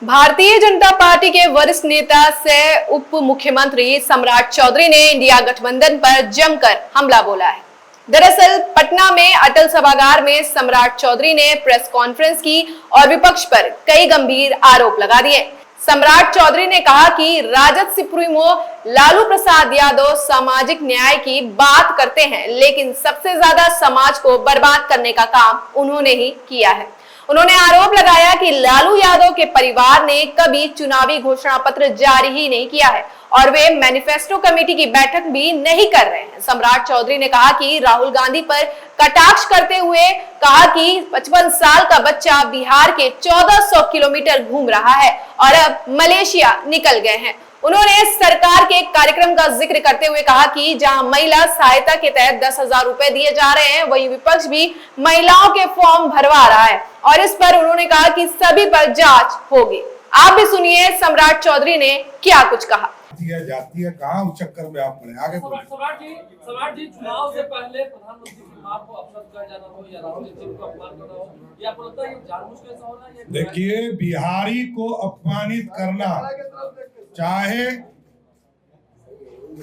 Bharatiya Janata party के वरिष्ठ नेता सह उप मुख्यमंत्री सम्राट चौधरी ने इंडिया गठबंधन पर जमकर हमला बोला है। दरअसल पटना में अटल सभागार में सम्राट चौधरी ने प्रेस कॉन्फ्रेंस की और विपक्ष पर कई गंभीर आरोप लगा दिए। सम्राट चौधरी ने कहा कि राजद सुप्रीमो लालू प्रसाद यादव सामाजिक न्याय की बात करते हैं, लेकिन सबसे ज्यादा समाज को बर्बाद करने का काम उन्होंने ही किया है। उन्होंने आरोप लगाया कि लालू यादव के परिवार ने कभी चुनावी घोषणा पत्र जारी ही नहीं किया है और वे मैनिफेस्टो कमेटी की बैठक भी नहीं कर रहे हैं। सम्राट चौधरी ने कहा कि राहुल गांधी पर कटाक्ष करते हुए कहा कि 55 साल का बच्चा बिहार के 1400 किलोमीटर घूम रहा है और अब मलेशिया निकल गए हैं। उन्होंने सरकार के कार्यक्रम का जिक्र करते हुए कहा कि जहां महिला सहायता के तहत 10,000 रुपए दिए जा रहे हैं, वहीं विपक्ष भी महिलाओं के फॉर्म भरवा रहा है और इस पर उन्होंने कहा कि सभी पर जांच होगी। आप भी सुनिए सम्राट चौधरी ने क्या कुछ कहा। जाती है कहाँ उस चक्कर में आप पड़े आगे सम्राट जी चुनाव से पहले प्रधानमंत्री की मां को अपशब्द कर जाना हो या राहुल जी को अपमान करना हो या पता ये जानबूझ के ऐसा होना है। देखिए, बिहारी को अपमानित करना, चाहे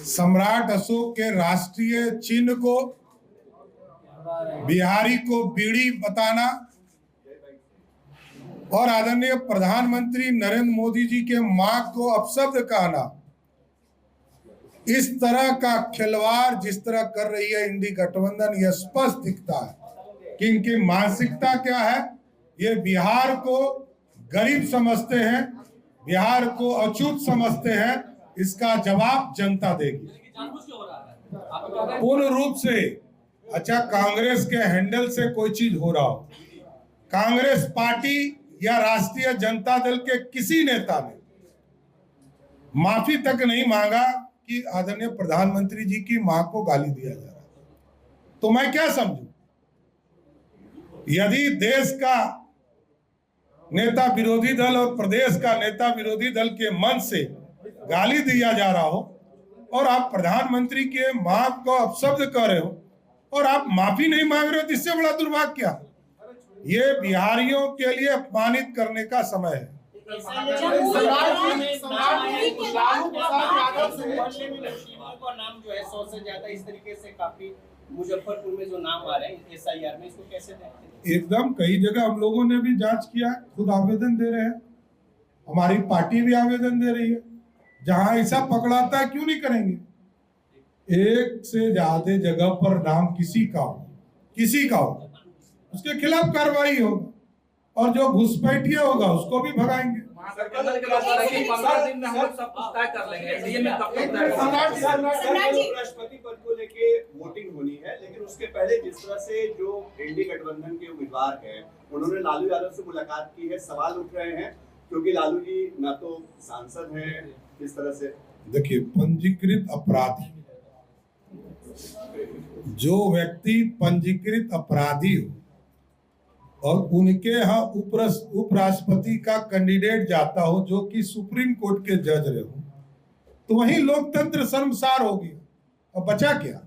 सम्राट अशोक के राष्ट्रीय चिन्ह को बिहारी को बीड़ी बताना और आदरणीय प्रधानमंत्री नरेंद्र मोदी जी के मां को अपशब्द कहना, इस तरह का खिलवाड़ जिस तरह कर रही है इंडी गठबंधन, यह स्पष्ट दिखता है कि इनकी मानसिकता क्या है। ये बिहार को गरीब समझते हैं, बिहार को अछूत समझते हैं। इसका जवाब जनता देगी पूर्ण रूप से। अच्छा, कांग्रेस के हैंडल से कोई चीज हो रहा हो, कांग्रेस पार्टी या राष्ट्रीय जनता दल के किसी नेता ने माफी तक नहीं मांगा कि आदरणीय प्रधानमंत्री जी की मां को गाली दिया जा रहा, तो मैं क्या समझूं? यदि देश का नेता विरोधी दल और प्रदेश का नेता विरोधी दल के मन से गाली दिया जा रहा हो और आप प्रधानमंत्री के मां को अपशब्द कर रहे हो और आप माफी नहीं मांग रहे हो, इससे बड़ा दुर्भाग्य क्या? ये बिहारियों के लिए अपमानित करने का समय है। मुजफ्फरपुर में जो नाम आ रहे हैं SIR में, इसको कैसे देखते हैं? एकदम कई जगह हम लोगों ने भी जांच किया, खुद आवेदन दे रहे हैं, हमारी पार्टी भी आवेदन दे रही है। जहां ऐसा पकड़ाता है क्यों नहीं करेंगे? एक से ज्यादा जगह पर नाम किसी का हो उसके खिलाफ कार्रवाई होगा और जो घुसपैठिया होगा उसको भी भगाएंगे। राष्ट्रपति पद को लेके वोटिंग होनी है, लेकिन उसके पहले जिस तरह से जो इंडी गठबंधन के उम्मीदवार हैं, उन्होंने लालू यादव से मुलाकात की है, सवाल उठ रहे हैं क्योंकि लालू जी ना तो सांसद हैं, किस तरह से। देखिए, पंजीकृत अपराधी, जो व्यक्ति पंजीकृत अपराधी हो और उनके यहाँ उपराष्ट्रपति का कैंडिडेट जाता हो जो कि सुप्रीम कोर्ट के जज रहे हो, तो वही लोकतंत्र शर्मसार होगी और बचा क्या?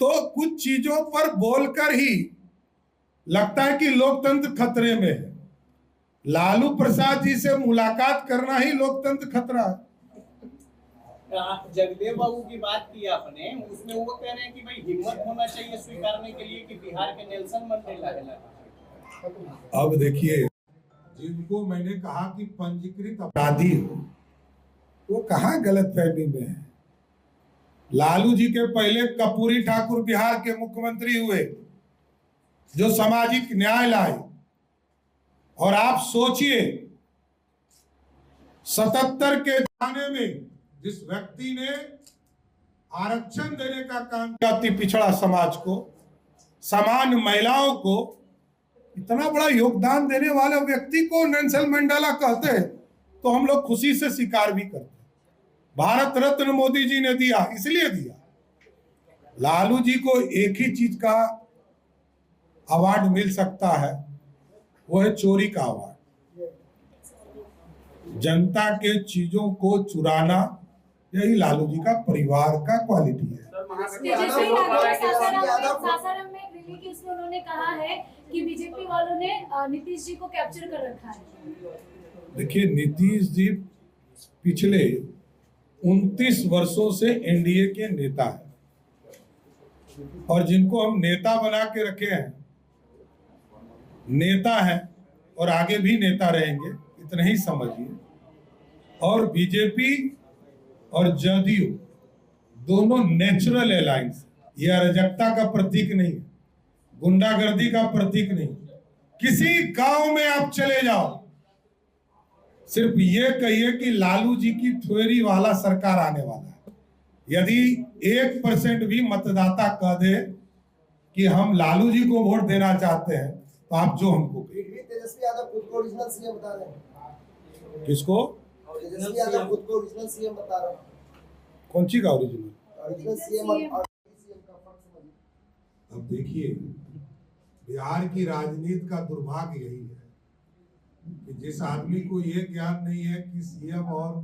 तो कुछ चीजों पर बोलकर ही लगता है कि लोकतंत्र खतरे में है। लालू प्रसाद जी से मुलाकात करना ही लोकतंत्र खतरा है। जगदेव बाबू की बात की आपने, उसमें वो कह रहे हैं कि भाई हिम्मत होना चाहिए स्वीकारने के लिए कि बिहार के नेल्सन मंडेला है। अब देखिए, जिनको मैंने कहा कि पंजीकृत अपराधी हो, वो कहाँ गलतफहमी में है। लालू जी के पहले कर्पूरी ठाकुर बिहार के मुख्यमंत्री हुए जो सामाजिक न्याय लाए, और आप सोचिए 77 के जमाने में जिस व्यक्ति ने आरक्षण देने का काम किया, अति पिछड़ा समाज को, सामान्य महिलाओं को, इतना बड़ा योगदान देने वाले व्यक्ति को नेल्सन मंडेला कहते हैं, तो हम लोग खुशी से स्वीकार भी करते हैं। भारत रत्न मोदी जी ने दिया, इसलिए दिया। लालू जी को एक ही चीज का अवार्ड मिल सकता है, वो है चोरी का अवार्ड। जनता के चीजों को चुराना, यही लालू जी का परिवार का क्वालिटी है। कि उसमें उन्होंने कहा है कि बीजेपी वालों ने नीतीश जी को कैप्चर कर रखा है। देखिए, नीतीश जी पिछले 29 वर्षों से एनडीए के नेता हैं और जिनको हम नेता बना के रखे हैं, नेता हैं और आगे भी नेता रहेंगे, इतना ही समझिए। और बीजेपी और जदयू दोनों नेचुरल अलायंस, ये अराजकता का प्रतीक नहीं, गुंडागर्दी का प्रतीक नहीं। किसी गांव में आप चले जाओ, सिर्फ ये कहिए कि लालू जी की थ्योरी वाला सरकार आने वाला है। यदि 1% भी मतदाता कह दे कि हम लालू जी को वोट देना चाहते हैं, तो आप जो हमको तेजस्वी यादव खुद को ओरिजिनल सीएम बता रहे हैं। किसको? तेजस्वी यादव खुद को ओरिजिनल सीएम बता रहे हैं। कौन सी का ओरिजिनल? ओरिजिनल सीएम और सीएम का फर्क समझिए। अब देखिए, बिहार की राजनीति का दुर्भाग्य यही है कि जिस आदमी को ये ज्ञान नहीं है कि सीएम और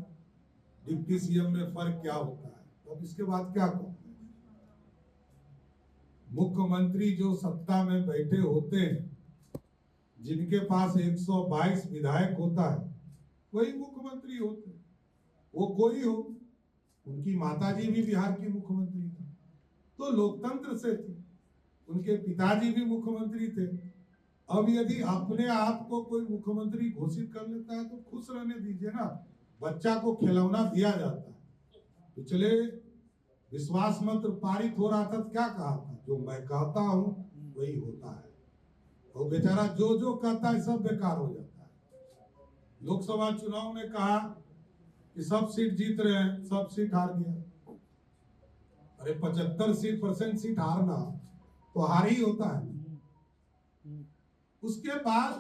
डिप्टी सीएम में फर्क क्या होता है, तो अब इसके बाद क्या कहूं? मुख्यमंत्री जो सत्ता में बैठे होते हैं, जिनके पास 122 विधायक होता है, वही मुख्यमंत्री होते हैं। वो कोई हो, उनकी माताजी भी बिहार की मुख्यमंत्री थी, तो लोकतंत्र से थी। उनके पिताजी भी मुख्यमंत्री थे। अब यदि अपने आप को कोई मुख्यमंत्री घोषित कर लेता है तो खुश रहने दीजिए ना। बच्चा को खिलौना दिया जाता है। पिछले विश्वास मत पारित हो रहा था तो क्या कहा था? जो मैं कहता हूं वही होता है। और बेचारा जो जो कहता है सब बेकार हो जाता है। लोकसभा चुनाव में कहा कि सब सीट जीत रहे हैं, सब सीट हार गया। अरे 75% सीट हारना तो हार ही होता है। उसके बाद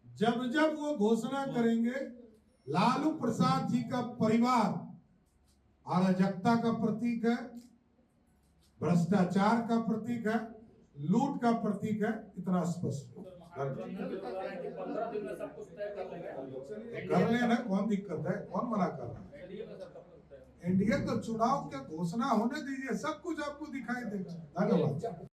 जब जब वो घोषणा करेंगे लालू प्रसाद जी का परिवार अराजकता का प्रतीक है, भ्रष्टाचार का प्रतीक है, लूट का प्रतीक है, इतना स्पष्ट कर लेना। कौन दिक्कत है? कौन मना कर रहा है? एनडीए तो चुनाव के घोषणा होने दीजिए, सब कुछ आपको दिखाई देगा। धन्यवाद।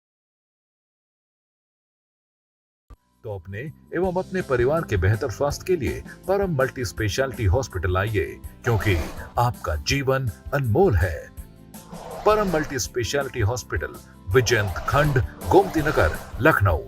तो अपने एवं अपने परिवार के बेहतर स्वास्थ्य के लिए परम मल्टी स्पेशलिटी हॉस्पिटल आइए, क्योंकि आपका जीवन अनमोल है। परम मल्टी स्पेशलिटी हॉस्पिटल, विजयंत खंड, गोमती नगर, लखनऊ।